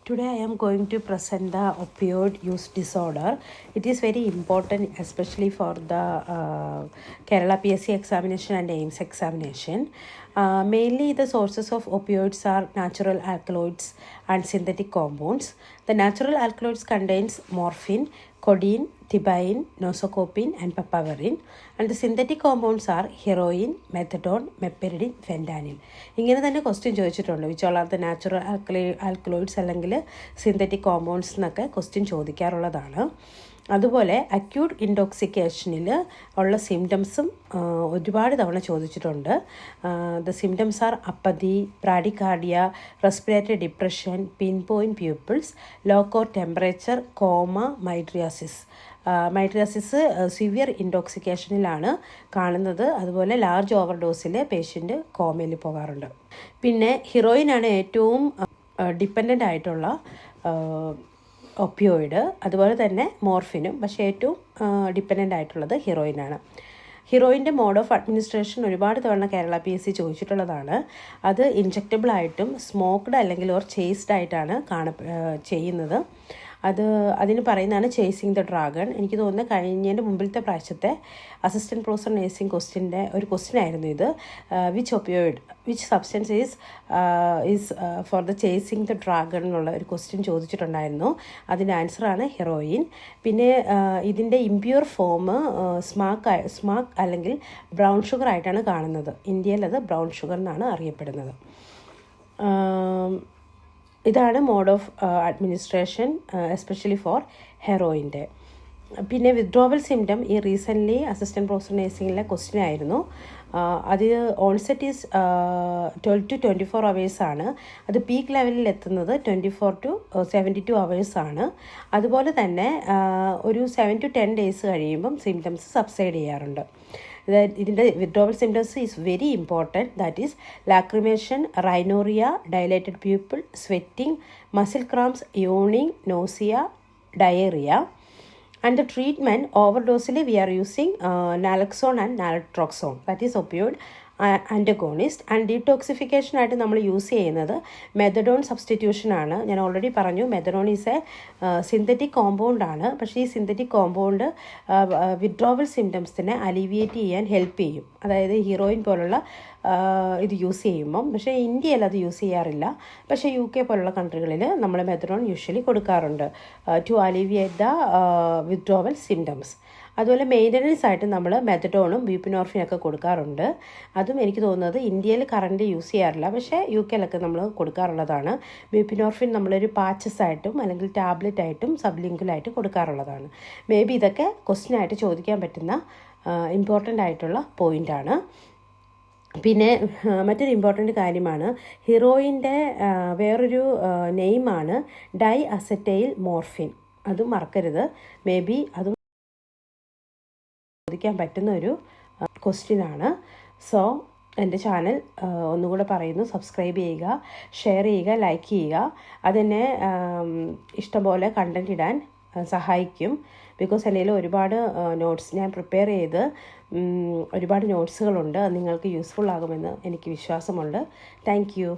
Today I am going to present the opioid use disorder. It is very important, especially for the Kerala PSC examination and AIMS examination. Mainly the sources of opioids are natural alkaloids and synthetic compounds. The natural alkaloids contains morphine, codeine, thebaine, nosocopine and papaverine. And the synthetic compounds are heroin, methadone, meperidine, fentanyl. ഇങ്ങനെ തന്നെ question ചോദിച്ചിട്ടുണ്ട്. Which all are the natural alkaloids അല്ലെങ്കിൽ synthetic compounds എന്നൊക്കെ question ചോദിക്കാറുള്ളതാണ്. അതുപോലെ acute ഇൻടോക്സിക്കേഷനിൽ ഉള്ള സിംറ്റംസും ഒരുപാട് തവണ ചോദിച്ചിട്ടുണ്ട്. The symptoms are apathy, bradycardia, respiratory depression, pinpoint pupils, low core temperature, coma, mydriasis. Mydriasis severe ഇൻടോക്സിക്കേഷനിലാണ് കാണുന്നത്. അതുപോലെ ലാർജ് ഓവർ ഡോസിൽ പേഷ്യൻ്റ് കോമയിൽ പോകാറുണ്ട്. പിന്നെ ഹീറോയിനാണ് ഏറ്റവും ഡിപ്പെൻഡൻ്റ് ആയിട്ടുള്ള ഒപ്പിയോയിഡ്. അതുപോലെ തന്നെ മോർഫിനും, പക്ഷേ ഏറ്റവും ഡിപ്പെൻഡൻ്റ് ആയിട്ടുള്ളത് ഹീറോയിനാണ്. ഹീറോയിൻ്റെ മോഡ് ഓഫ് അഡ്മിനിസ്ട്രേഷൻ ഒരുപാട് തവണ കേരള PSC ചോദിച്ചിട്ടുള്ളതാണ്. അത് ഇൻജെക്റ്റബിൾ ആയിട്ടും സ്മോക്ക്ഡ് അല്ലെങ്കിൽ ചേസ്ഡ് ആയിട്ടാണ് ചെയ്യുന്നത്. അതിന് പറയുന്നതാണ് ചേസിങ് ദ ഡ്രാഗൺ. എനിക്ക് തോന്നുന്നത് കഴിഞ്ഞതിൻ്റെ മുമ്പിലത്തെ പ്രാവശ്യത്തെ അസിസ്റ്റൻറ്റ് പ്രൊഫസർ നേഴ്സിംഗ് ക്വസ്റ്റ്യൻ്റെ ഒരു ക്വസ്റ്റ്യൻ ആയിരുന്നു ഇത്. Which substance is for the chasing the dragon എന്നുള്ള ഒരു ക്വസ്റ്റ്യൻ ചോദിച്ചിട്ടുണ്ടായിരുന്നു. അതിൻ്റെ ആൻസറാണ് ഹെറോയിൻ. പിന്നെ ഇതിൻ്റെ ഇംപ്യൂർ ഫോം സ്മാക്ക് അല്ലെങ്കിൽ ബ്രൗൺ ഷുഗർ ആയിട്ടാണ് കാണുന്നത്. ഇന്ത്യയിൽ അത് ബ്രൗൺ ഷുഗർ എന്നാണ് അറിയപ്പെടുന്നത്. ഇതാണ് mode of administration especially for ഹെറോയിൻ്റെ. പിന്നെ വിത്ഡ്രോവൽ സിംറ്റം ഈ റീസെൻ്റ്ലി അസിസ്റ്റൻറ്റ് പ്രൊഫസർ നേഴ്സിംഗിലെ ക്വസ്റ്റ്യൻ ആയിരുന്നു. അത് ഓൺസെറ്റ് ഈസ് 12 to 24 hours ആണ്. അത് പീക്ക് ലെവലിൽ എത്തുന്നത് 24 to 72 hours ആണ്. അതുപോലെ തന്നെ ഒരു 7 to 10 days കഴിയുമ്പം സിംറ്റംസ് സബ്സൈഡ് ചെയ്യാറുണ്ട്. ഇതിൻ്റെ withdrawal symptoms is very important. That is lacrimation, rhinorrhoea, dilated pupil, sweating, muscle cramps, yawning, nausea, diarrhoea. And the treatment overdosely we are using naloxone and naltrexone, that is opioid antagonist. And detoxification ആയിട്ട് നമ്മൾ use ചെയ്യുന്നത് മെഥഡോൺ substitution ആണ്. ഞാൻ already പറഞ്ഞു മെഥഡോൺ is A synthetic compound ആണ്. പക്ഷേ ഈ synthetic compound withdrawal സിംറ്റംസിനെ alleviate ചെയ്യാൻ ഹെൽപ്പ് ചെയ്യും. അതായത് ഹീറോയിൻ പോലുള്ള ഇത് യൂസ് ചെയ്യുമ്പം. പക്ഷേ ഇന്ത്യയിൽ അത് യൂസ് ചെയ്യാറില്ല. പക്ഷേ UK പോലുള്ള കൺട്രികളിൽ നമ്മൾ മെഥഡോൺ യൂഷ്വലി കൊടുക്കാറുണ്ട് to alleviate the withdrawal symptoms. അതുപോലെ മെയിൻ്റനൻസ് ആയിട്ട് നമ്മൾ മെഥഡോണും ബ്യൂപ്പിനോർഫിനൊക്കെ കൊടുക്കാറുണ്ട്. അതും എനിക്ക് തോന്നുന്നത് ഇന്ത്യയിൽ കറൻറ്റ് യൂസ് ചെയ്യാറില്ല, പക്ഷേ UK നമ്മൾ കൊടുക്കാറുള്ളതാണ്. ബ്യൂപ്പിനോർഫിൻ നമ്മളൊരു പാച്ചസ് ആയിട്ടും അല്ലെങ്കിൽ ടാബ്ലറ്റ് ആയിട്ടും സബ്ലിംഗുലായിട്ട് കൊടുക്കാറുള്ളതാണ്. മേ ബി ഇതൊക്കെ ക്വസ്റ്റ്യൻ ആയിട്ട് ചോദിക്കാൻ പറ്റുന്ന ഇമ്പോർട്ടൻ്റ് ആയിട്ടുള്ള പോയിൻ്റാണ്. പിന്നെ മറ്റൊരു ഇമ്പോർട്ടൻ്റ് കാര്യമാണ് ഹീറോയിൻ്റെ വേറൊരു നെയിമാണ് ഡൈ അസറ്റൈൽ മോർഫിൻ. അതും മറക്കരുത്. മേ ബി അതും ചോദിക്കാൻ പറ്റുന്ന ഒരു ക്വസ്റ്റ്യനാണ്. സോ എൻ്റെ ചാനൽ ഒന്നുകൂടെ പറയുന്നു, സബ്സ്ക്രൈബ് ചെയ്യുക, ഷെയർ ചെയ്യുക, ലൈക്ക് ചെയ്യുക. അതെന്നെ ഇഷ്ടംപോലെ കണ്ടൻറ് ഇടാൻ സഹായിക്കും. ബിക്കോസ് എൻ്റെ കയ്യിൽ ഒരുപാട് നോട്ട്സ് ഞാൻ പ്രിപ്പയർ ചെയ്ത് ഒരുപാട് നോട്ട്സുകളുണ്ട്. അത് നിങ്ങൾക്ക് യൂസ്ഫുൾ ആകുമെന്ന് എനിക്ക് വിശ്വാസമുണ്ട്. Thank you.